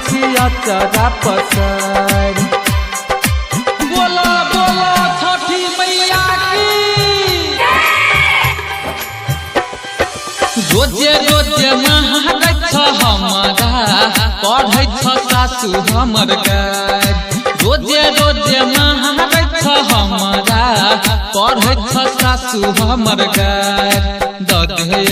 छी अचरा पसार। बोला बोला छठी मैया की। रोजे रोजे महागै छ हमारा पढ़ै छ सासु हमर गाय। रोजे रोजे महागै छ हमारा पढ़ै छ सासु हमर गाय। दधे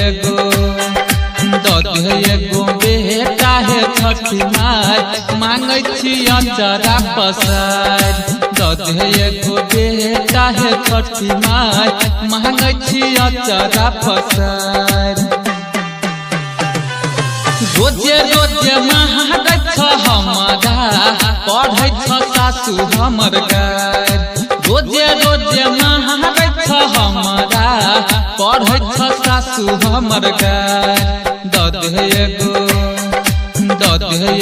एगो बेटा है छठी माय मांगै छी अचरा पसार। दधे एगो बेटा है छठी माय मांगै छी अचरा पसार। रोजे रोजे महागै छ हमारा पढ़ै छ सासु हमर गाय। रोजे रोजे महागै छ हमारा पढ़ै छ सासु हमर गाय। दधे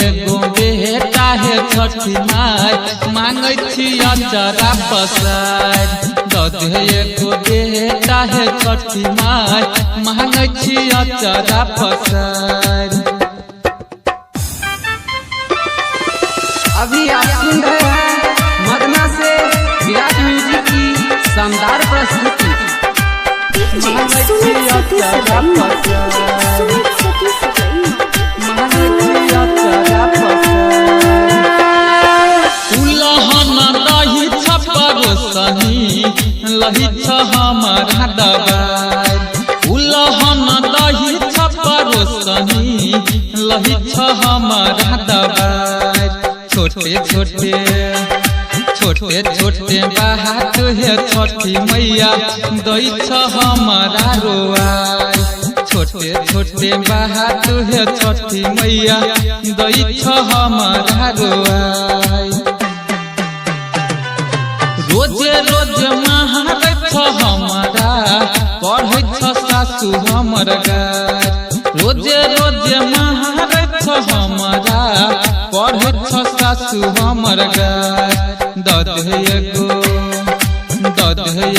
एगो बेटा है छठी माय मांगै छी अचरा पसार। दधे एगो बेटा है छठी माय मांगै छी अचरा पसार। अभी आप सुन रहे हैं मदना से विराट म्यूजिक की शानदार प्रस्तुति। मांगै छी अचरा पसार। मांगै छी अचरा पसार। उलहन दही छ परोसनी लही छ हमारा दबाई। उलहन दही छ परोसनी लही छ हमारा दबाई। छोटे छोटे बात है छठी मैया दै छ हमारा रोआई। छोटे छोटे बात है छठी मैया दै छ हमारा रोआई। रोजे रोजे महागै छ हमारा पढ़ै छ सासु हमर गाय। रोजे रोजे महागै छ हमारा पढ़ै छ सासु हमर गाय। दधे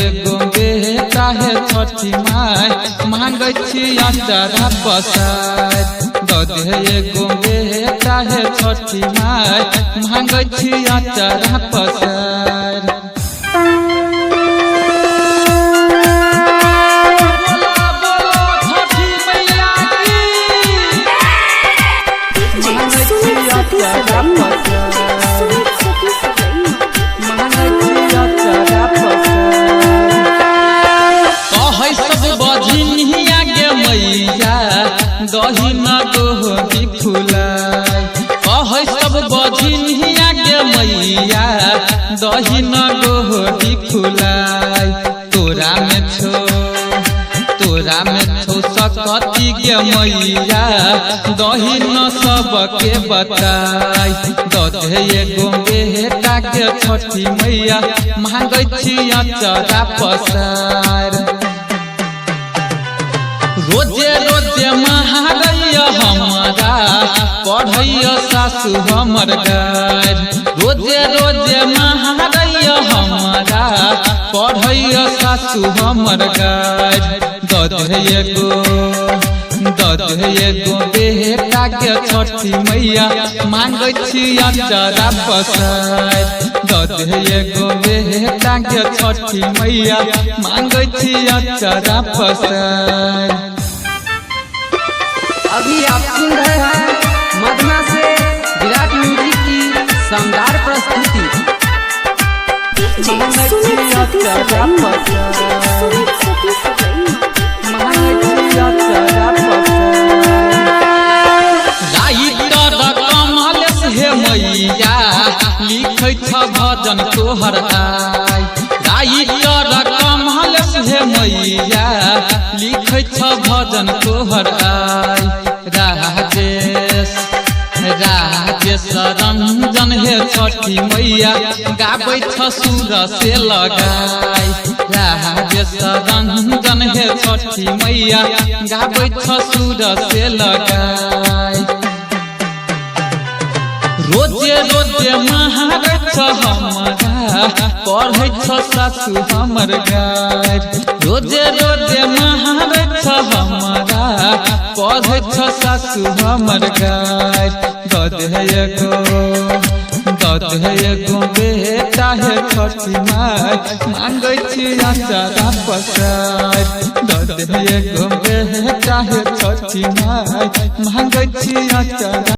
एगो बेटा है छठी माय मांगै छी अचरा पसार। दधे एगो बेटा है छठी माय मांगै छी अचरा पसार। दही न गोदी फुलाई कहे सब बझिनिया के मैया दही न गोदी फुलाई। तोरा में छो सकती के मैया दही न सबके बताई। दधे एगो बेटा के छठी मैया मांगै छी अचरा पसार। रोजे रोजे महागै हमारा पढ़ै सासु हमर गाय। रोजे रोजे महागै हमारा पढ़ै सासु हमर गाय। दधे एगो बेटा के छठी मैया मांगै छी अचरा पसार। दधे एगो बेटा के छठी मैया मांगै छी अचरा पसार। अभी आप सुन रहे हैं मदना से विराट म्यूजिक की शानदार प्रस्तुति। मांगै छी अचरा पसार। मांगै छी अचरा पसार। राइटर कमलेश हे मैया लिखै छ भजन तोहर आय। राइटर कमलेश हे मैया लिखै छ भजन तोहर आय। राजेश रंजन हे छठी मैया गाबै छ सुर से लगाई। राजेश रंजन हे छठी मैया गाबै छ सुर से लगाई। रोजे रोजे महागै छ हमारा पढ़ै छ सासु हमर गाय। रोजे रोजे महागै छ हमारा पढ़ै छ सासु हमर गाय। दद है एगो बेटा है छठी माय मांगै छी अचारा पसार दद है एगो बेटा है छठी माय मांगै छी अचारा